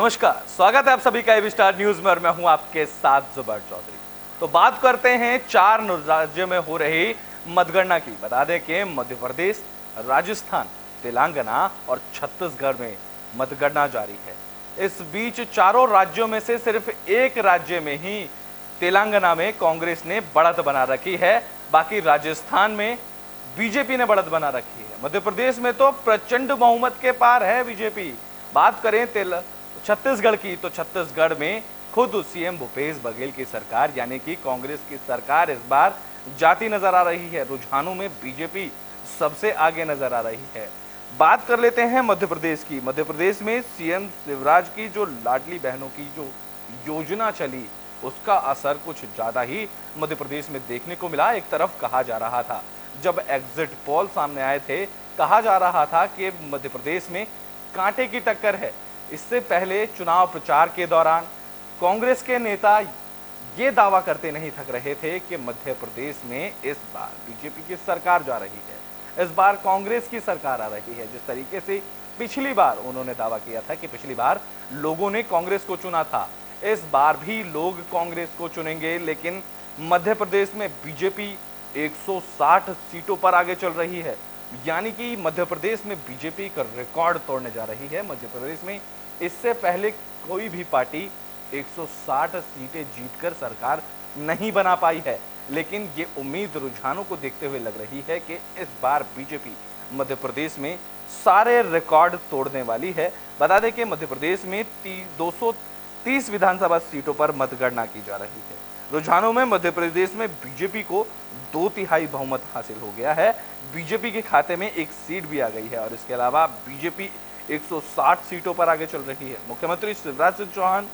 नमस्कार, स्वागत है आप सभी का एबी स्टार न्यूज में और मैं हूं आपके साथ जुबैर चौधरी। तो बात करते हैं 4 राज्यों में हो रही मतगणना की। बता दें कि मध्य प्रदेश, राजस्थान, तेलंगाना और छत्तीसगढ़ में मतगणना जारी है। इस बीच चारों राज्यों में से सिर्फ एक राज्य में ही तेलंगाना में कांग्रेस ने बढ़त बना रखी है, बाकी राजस्थान में बीजेपी ने बढ़त बना रखी है। मध्य प्रदेश में तो प्रचंड बहुमत के पार है बीजेपी। बात करें छत्तीसगढ़ की, तो छत्तीसगढ़ में खुद सीएम भूपेश बघेल की सरकार यानी कि कांग्रेस की सरकार इस बार जाती नजर आ रही है। रुझानों में बीजेपी सबसे आगे नजर आ रही है। बात कर लेते हैं मध्य प्रदेश की। मध्य प्रदेश में सीएम शिवराज की जो लाडली बहनों की जो योजना चली, उसका असर कुछ ज्यादा ही मध्य प्रदेश में देखने को मिला। एक तरफ कहा जा रहा था, जब एग्जिट पोल सामने आए थे, कहा जा रहा था कि मध्य प्रदेश में कांटे की टक्कर है। इससे पहले चुनाव प्रचार के दौरान कांग्रेस के नेता ये दावा करते नहीं थक रहे थे कि मध्य प्रदेश में इस बार बीजेपी की सरकार जा रही है, इस बार कांग्रेस की सरकार आ रही है। जिस तरीके से पिछली बार उन्होंने दावा किया था कि पिछली बार लोगों ने कांग्रेस को चुना था, इस बार भी लोग कांग्रेस को चुनेंगे। लेकिन मध्य प्रदेश में बीजेपी 160 सीटों पर आगे चल रही है, यानी कि मध्य प्रदेश में बीजेपी का रिकॉर्ड तोड़ने जा रही है। मध्य प्रदेश में इससे पहले कोई भी पार्टी 160 सीटें जीतकर सरकार नहीं बना पाई है, लेकिन ये उम्मीद रुझानों को देखते हुए लग रही है कि इस बार बीजेपी मध्य प्रदेश में सारे रिकॉर्ड तोड़ने वाली है। बता दें कि मध्य प्रदेश में 230 विधानसभा सीटों पर मतगणना की जा रही है। रुझानों में मध्य प्रदेश में बीजेपी को 2/3 बहुमत हासिल हो गया है। बीजेपी के खाते में एक सीट भी आ गई है और इसके अलावा बीजेपी 160 सीटों पर आगे चल रही है। मुख्यमंत्री शिवराज सिंह चौहान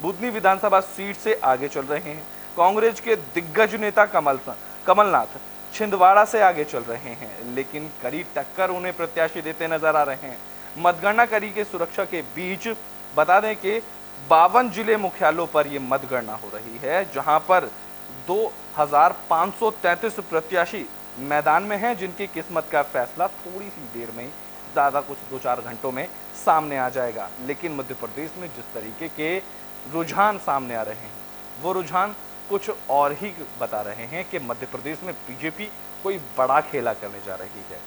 बुधनी विधानसभा सीट से आगे चल रहे हैं। कांग्रेस के दिग्गज नेता कमलनाथ छिंदवाड़ा से आगे चल रहे हैं, लेकिन कड़ी टक्कर उन्हें प्रत्याशी देते नजर आ रहे हैं। मतगणना कड़ी के सुरक्षा के बीच बता दें कि 52 जिले मुख्यालयों पर यह मतगणना हो रही है, जहां पर 2533 प्रत्याशी मैदान में हैं, जिनकी किस्मत का फैसला थोड़ी सी देर में, ज़्यादा कुछ 2-4 घंटों में सामने आ जाएगा। लेकिन मध्य प्रदेश में जिस तरीके के रुझान सामने आ रहे हैं, वो रुझान कुछ और ही बता रहे हैं कि मध्य प्रदेश में बीजेपी कोई बड़ा खेला करने जा रही है।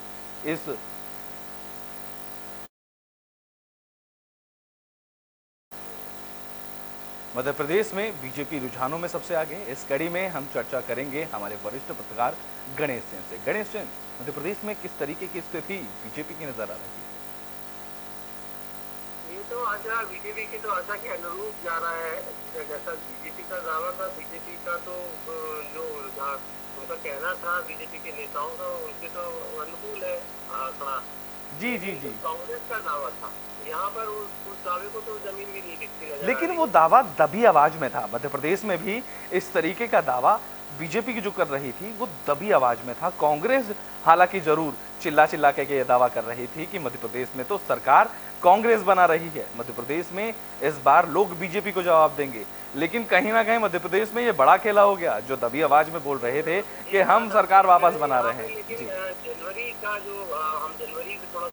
इस मध्य प्रदेश में बीजेपी रुझानों में सबसे आगे। इस कड़ी में हम चर्चा करेंगे हमारे वरिष्ठ पत्रकार गणेश जैन से। गणेश जैन, मध्य प्रदेश में किस तरीके की स्थिति बीजेपी की नजर आ रही है? ये तो आशा बीजेपी की तो आशा के अनुरूप जा रहा है। जैसा बीजेपी का दावा था, बीजेपी का तो जो उनका कहना था बीजेपी के नेताओं का, उनके तो अनुकूल है आंकड़ा। जी जी जी। कांग्रेस का दावा था, यहाँ पर उस दावे को तो जमीन में नहीं दिखती नजर आ लेकिन रही वो है। दावा दबी आवाज में था। मध्य प्रदेश में भी इस तरीके का दावा बीजेपी की जो कर रही थी, वो दबी आवाज में था। कांग्रेस हालांकि जरूर चिल्ला चिल्ला के ये दावा कर रही थी कि मध्य प्रदेश में तो सरकार कांग्रेस बना रही है, मध्य प्रदेश में इस बार लोग बीजेपी को जवाब देंगे। लेकिन कहीं ना कहीं मध्य प्रदेश में ये बड़ा खेला हो गया। जो दबी आवाज में बोल रहे थे कि हम सरकार वापस बना रहे हैं। लेकिन जी। जनवरी का जो हम जनवरी में थोड़ा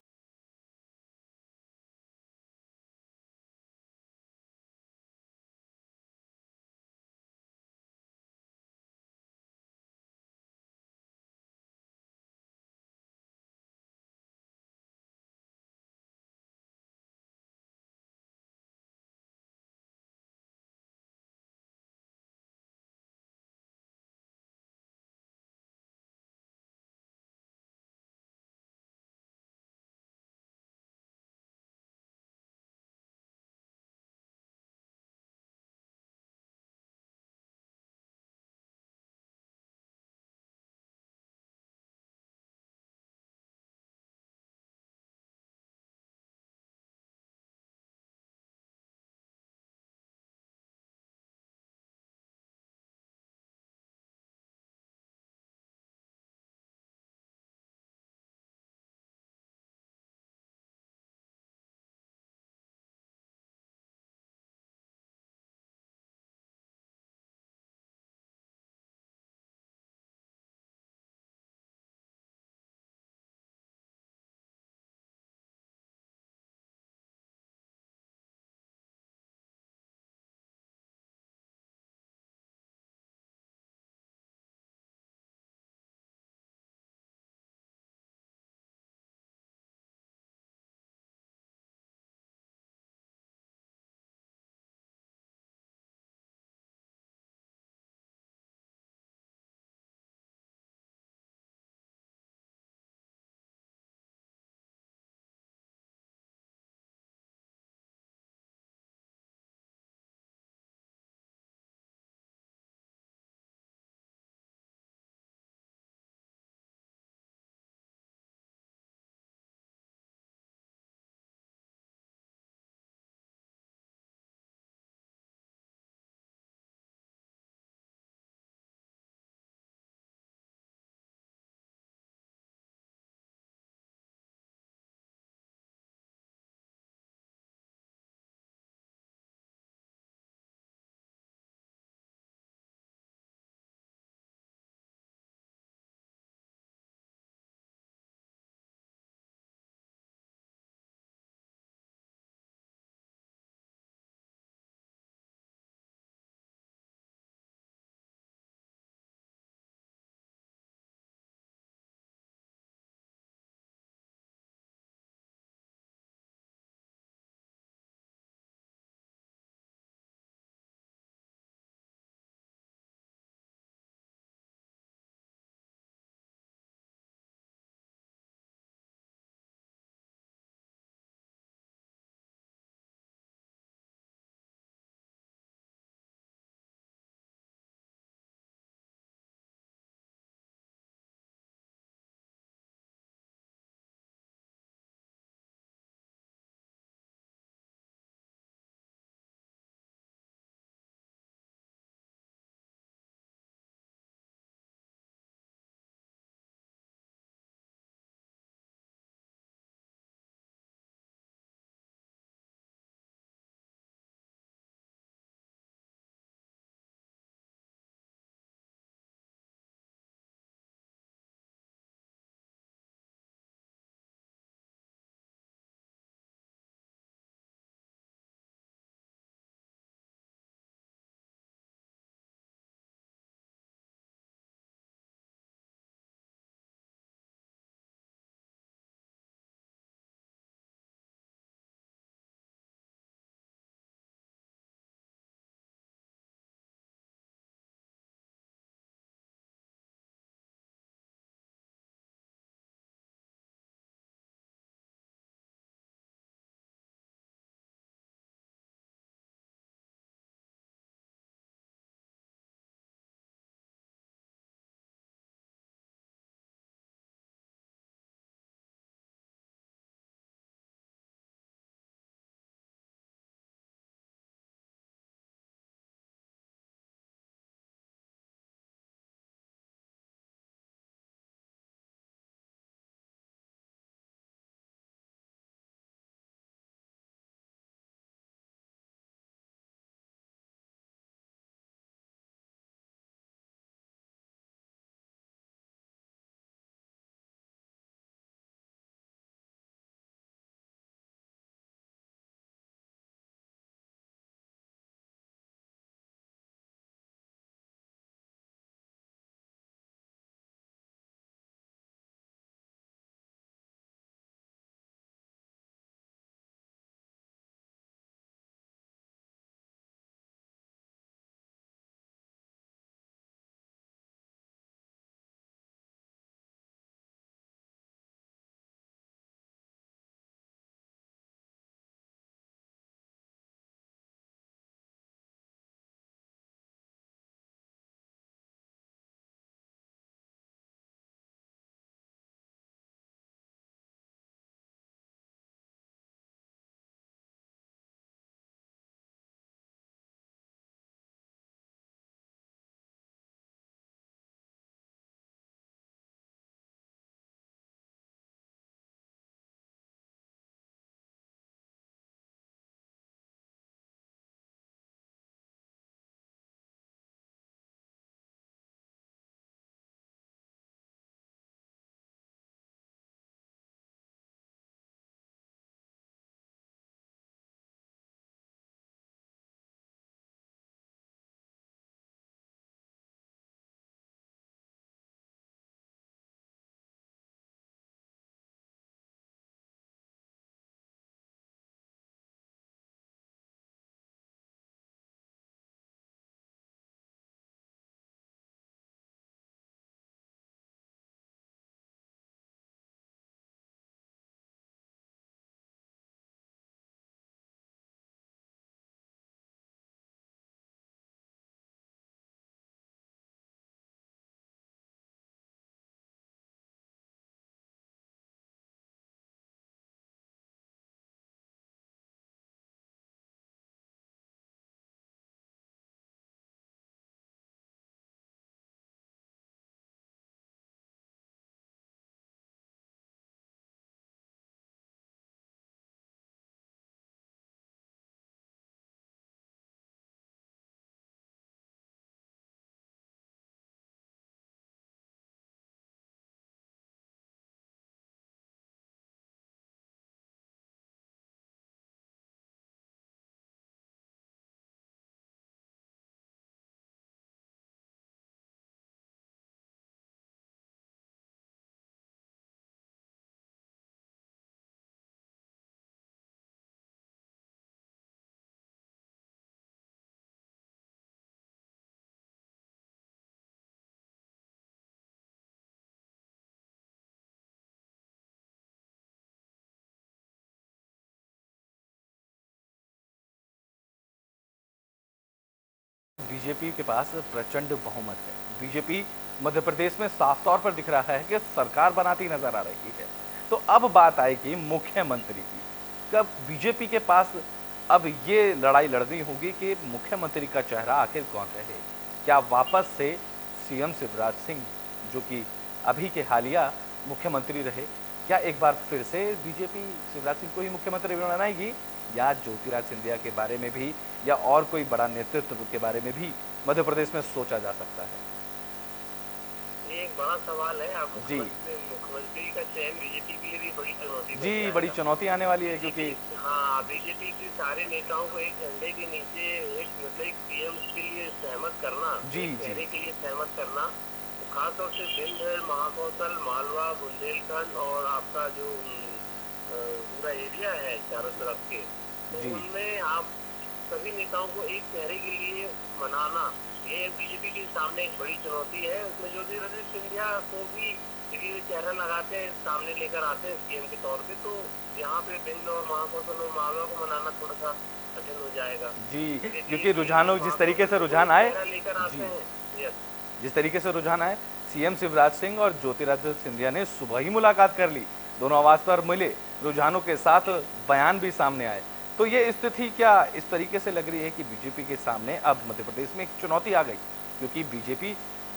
बीजेपी के पास प्रचंड बहुमत है। बीजेपी मध्य प्रदेश में साफ तौर पर दिख रहा है कि सरकार बनाती नजर आ रही है। तो अब बात आएगी मुख्यमंत्री की। कब बीजेपी के पास अब ये लड़ाई लड़नी होगी कि मुख्यमंत्री का चेहरा आखिर कौन रहे। क्या वापस से सीएम शिवराज सिंह, जो कि अभी के हालिया मुख्यमंत्री रहे, क्या एक बार फिर से बीजेपी शिवराज सिंह को ही मुख्यमंत्री बनाएगी, या ज्योतिरादित्य सिंधिया के बारे में भी या और कोई बड़ा नेतृत्व के बारे में भी मध्य प्रदेश में सोचा जा सकता है? ये एक बड़ा सवाल है। आप जी मुख्यमंत्री का चयन बीजेपी के लिए भी बड़ी चुनौती बन जी, जाएगा। बड़ी चुनौती आने वाली है, क्योंकि हाँ, बीजेपी के सारे नेताओं को एक झंडे के नीचे एक मतलब एक पीएम के लिए सहमत करना, जी एक जी चेहरे के लिए सहमत करना, तो खासतौर से विंध्य, महाकौशल, मालवा, बुंदेलखंड और आपका जो पूरा एरिया है चारों तरफ के, तो जी उनमें आप सभी नेताओं को एक चेहरे के लिए मनाना, ये बीजेपी के सामने एक बड़ी चुनौती है। उसमें ज्योतिरादित्य सिंधिया को भी यदि वे चेहरा लगाते हैं, सामने लेकर आते हैं सीएम के तौर पे, तो यहाँ पे बिंद और महाकौशल और मालवा को मनाना थोड़ा सा कठिन हो जाएगा जी, क्योंकि रुझानों जिस तरीके से रुझान आए लेकर आते जी, हैं। यस, जिस तरीके से रुझान आए, सीएम शिवराज सिंह और ज्योतिरादित्य सिंधिया ने सुबह ही मुलाकात कर ली, दोनों आवाज पर मिले, रुझानों के साथ बयान भी सामने आए। तो ये स्थिति क्या इस तरीके से लग रही है कि बीजेपी के सामने अब मध्य प्रदेश में एक चुनौती आ गई, क्योंकि बीजेपी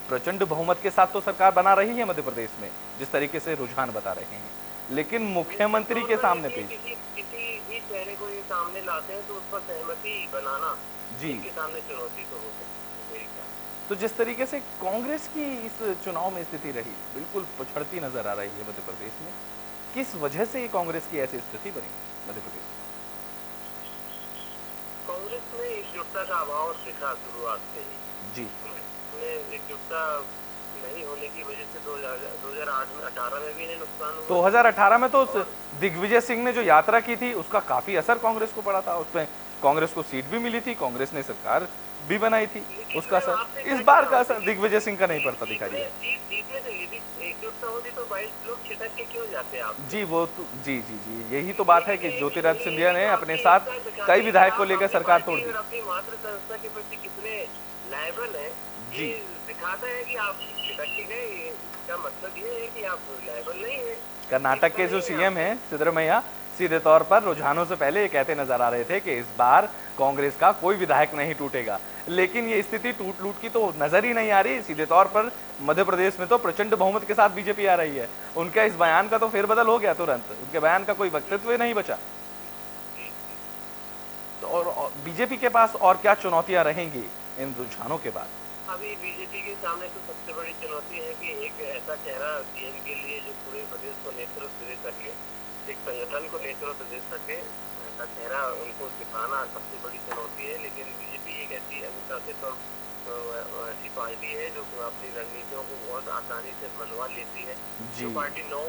प्रचंड बहुमत के साथ तो सरकार बना रही है मध्य प्रदेश में, जिस तरीके से रुझान बता रहे हैं, लेकिन मुख्यमंत्री के सामने भी किसी भी चेहरे को ये सामने लाते हैं तो उस पर सहमति बनाना जी, के सामने चुनौती तो हो सकती है। तो जिस तरीके से कांग्रेस की इस चुनाव में स्थिति रही, बिल्कुल पछड़ती नजर आ रही है मध्य प्रदेश में, किस वजह से कांग्रेस की ऐसी स्थिति बनी मध्य प्रदेश में? कांग्रेस में एकजुटता का अभाव दिखा शुरुआत से ही। जी, में एकजुटता नहीं होने की वजह से 2008 में 18 में भी इन्हें नुकसान हुआ। 2018 में तो दिग्विजय सिंह ने जो यात्रा की थी उसका काफी असर कांग्रेस को पड़ा था, उसमें कांग्रेस को सीट भी मिली थी, कांग्रेस ने सरकार भी बनाई थी, उसका असर इस बार का असर दिग्विजय सिंह का नहीं पड़ता दिखाई दिया। जीतने से यदि एकजुटता होती तो 22 लोग छिटक के क्यों जाते आप? जी वो तो जी जी जी, यही तो बात है कि ज्योतिरादित्य सिंधिया ने अपने साथ कई विधायक को लेकर सरकार तोड़ दी। अपनी मातृ संस्था के प्रति कितने लायबल है, जी, ये दिखाता है कि आप छिटक के गए। इसका मतलब ये है कि आप लायबल नहीं है। कर्नाटक के जो सीएम हैं सिद्धरमैया सीधे तौर पर रुझानों से पहले ये कहते नजर आ रहे थे कि इस बार कांग्रेस का कोई विधायक नहीं टूटेगा, लेकिन ये स्थिति टूट लूट की तो नजर ही नहीं आ रही। सीधे तौर पर मध्य प्रदेश में तो प्रचंड बहुमत के साथ बीजेपी आ रही है, उनका इस बयान का तो फेरबदल हो गया तुरंत, उनके बयान का कोई वक्तव्य नहीं बचा। तो और बीजेपी के पास और क्या चुनौतियां रहेंगी इन रुझानों के बाद? अभी बीजेपी के सामने तो सबसे बड़ी चुनौती है कि एक ऐसा चेहरा सीएम के लिए जो पूरे प्रदेश को नेतृत्व दे सके, एक संगठन को नेतृत्व दे सके, ऐसा चेहरा उनको दिखाना सबसे बड़ी चुनौती है। लेकिन बीजेपी एक ऐसी अनुशासित और ऐसी पार्टी है जो अपनी रणनीतियों को बहुत आसानी से मनवा लेती है। जो पार्टी नौ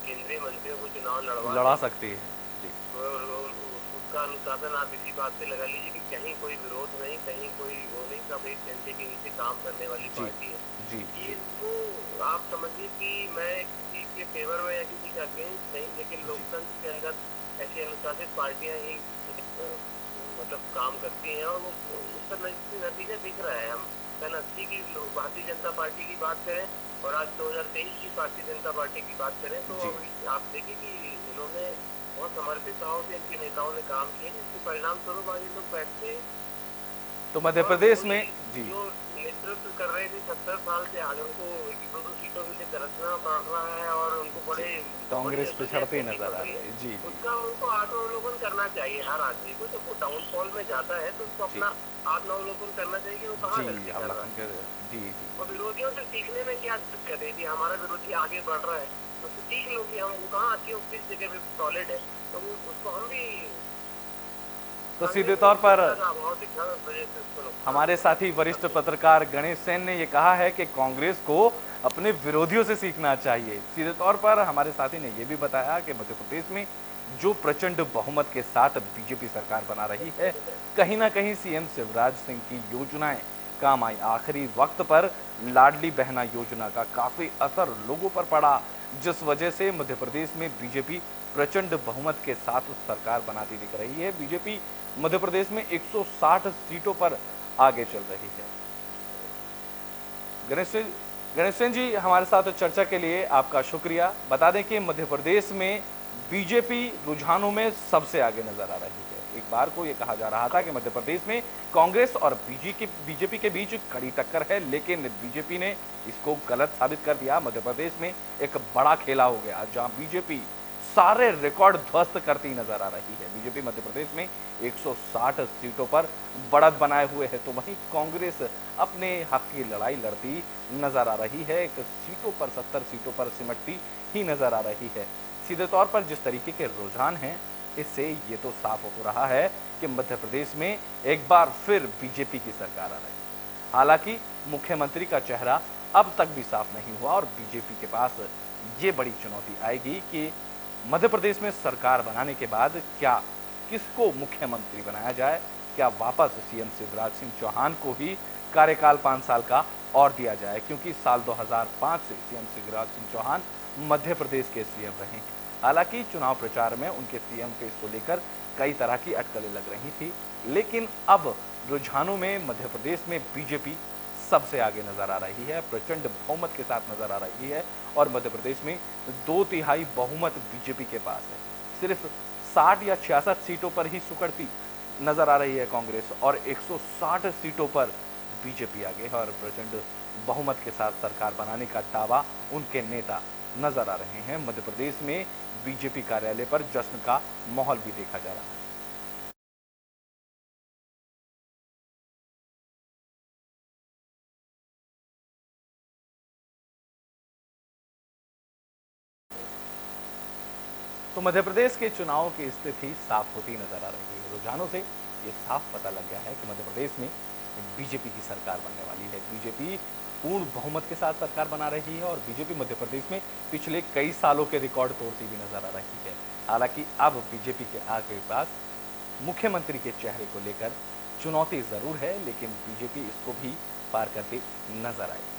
केंद्रीय मंत्रियों को चुनाव लड़ा सकती है जी, उसका अनुशासन आप इसी बात से लगा लीजिए कि कहीं कोई विरोध नहीं, कहीं कोई वो नहीं, सब एक झंडे के नीचे काम करने वाली पार्टी है जी, ये। तो आप समझिए कि मैं किसी के फेवर में या किसी का अगेंस्ट नहीं, लेकिन लोकतंत्र के अंदर ऐसी अनुशासित पार्टियां ही मतलब काम करती हैं और वो उसका नतीजा दिख रहा है। हम सन 80 की भारतीय जनता पार्टी की बात करें और आज 2023 की भारतीय जनता पार्टी की बात करें तो आप देखिए कि इन्होंने बहुत समर्पित भाव से इनके नेताओं ने काम किए, जिसके परिणाम स्वरूप आज ये लोग बैठते हैं। तो मध्य प्रदेश में जी जो नेतृत्व कर रहे थे 70 साल से, आज उनको 1-2 सीटों के लिए तरसना पड़ रहा है और उनको बड़े कांग्रेस पिछड़ती नजर आ रही है जी, उसका उनको आत्मावलोकन करना चाहिए। हर आदमी को जब वो डाउनफॉल में जाता है तो उसको अपना आत्मावलोकन करना चाहिए कि वो कहाँ गलती कर रहा है। जी, और विरोधियों से सीखने में क्या दिक्कत है कि हमारा विरोधी आगे बढ़ रहा है तो सीख लो कि हम वो कहाँ अच्छी किस जगह पे सॉलिड है, तो उसको हम भी। तो सीधे तौर पर हमारे साथी वरिष्ठ पत्रकार गणेश सेन ने यह कहा है कि कांग्रेस को अपने विरोधियों से सीखना चाहिए। सीधे तौर पर हमारे साथी ने यह भी बताया कि मध्य प्रदेश में जो प्रचंड बहुमत के साथ बीजेपी सरकार बना रही है, कहीं ना कहीं सीएम शिवराज सिंह की योजनाएं काम आई। आखिरी वक्त पर लाडली बहना योजना का काफी असर लोगों पर पड़ा, जिस वजह से मध्य प्रदेश में बीजेपी प्रचंड बहुमत के साथ सरकार बनाती दिख रही है। बीजेपी मध्य प्रदेश में 160 सीटों पर आगे चल रही है। गणेश सिंह जी, हमारे साथ चर्चा के लिए आपका शुक्रिया। बता दें कि मध्य प्रदेश में बीजेपी रुझानों में सबसे आगे नजर आ रही है। एक बार को यह कहा जा रहा था कि मध्य प्रदेश में कांग्रेस और बीजेपी के बीच कड़ी टक्कर है, लेकिन बीजेपी ने इसको गलत साबित कर दिया। मध्य प्रदेश में एक बड़ा खेला हो गया, जहां बीजेपी सारे रिकॉर्ड ध्वस्त करती नजर आ रही है। बीजेपी मध्य प्रदेश में 160 सीटों पर बढ़त बनाए हुए है, तो वहीं कांग्रेस अपने हक की लड़ाई लड़ती नजर आ रही है। एक सीटों पर 70 सीटों पर सिमटती ही नजर आ रही है। सीधे तौर पर जिस तरीके के रुझान हैं, इससे ये तो साफ हो रहा है कि मध्य प्रदेश में एक बार फिर बीजेपी की सरकार आ रही है। हालांकि मुख्यमंत्री का चेहरा अब तक भी साफ नहीं हुआ और बीजेपी के पास ये बड़ी चुनौती आएगी कि मध्य प्रदेश में सरकार बनाने के बाद क्या किसको मुख्यमंत्री बनाया जाए। क्या वापस सीएम शिवराज सिंह चौहान को ही कार्यकाल 5 साल का और दिया जाए, क्योंकि साल 2005 से सीएम शिवराज सिंह चौहान मध्य प्रदेश के सीएम रहे हैं। हालांकि चुनाव प्रचार में उनके सीएम फेस को लेकर कई तरह की अटकलें लग रही थी, लेकिन अब रुझानों में मध्य प्रदेश में बीजेपी सबसे आगे नजर आ रही है, प्रचंड बहुमत के साथ नजर आ रही है और मध्य प्रदेश में 2/3 बहुमत बीजेपी के पास है। सिर्फ 60 या 66 सीटों पर ही सुकड़ती नजर आ रही है कांग्रेस और 160 सीटों पर बीजेपी आगे है और प्रचंड बहुमत के साथ सरकार बनाने का दावा उनके नेता नजर आ रहे हैं। मध्य प्रदेश में बीजेपी कार्यालय पर जश्न का माहौल भी देखा जा रहा है। तो मध्य प्रदेश के चुनाव की स्थिति साफ होती नजर आ रही है। रुझानों से ये साफ पता लग गया है कि मध्य प्रदेश में बीजेपी की सरकार बनने वाली है। बीजेपी पूर्ण बहुमत के साथ सरकार बना रही है और बीजेपी मध्य प्रदेश में पिछले कई सालों के रिकॉर्ड तोड़ती हुई नजर आ रही है। हालांकि अब बीजेपी के आगे पास मुख्यमंत्री के चेहरे को लेकर चुनौती जरूर है, लेकिन बीजेपी इसको भी पार करती नजर आएगी।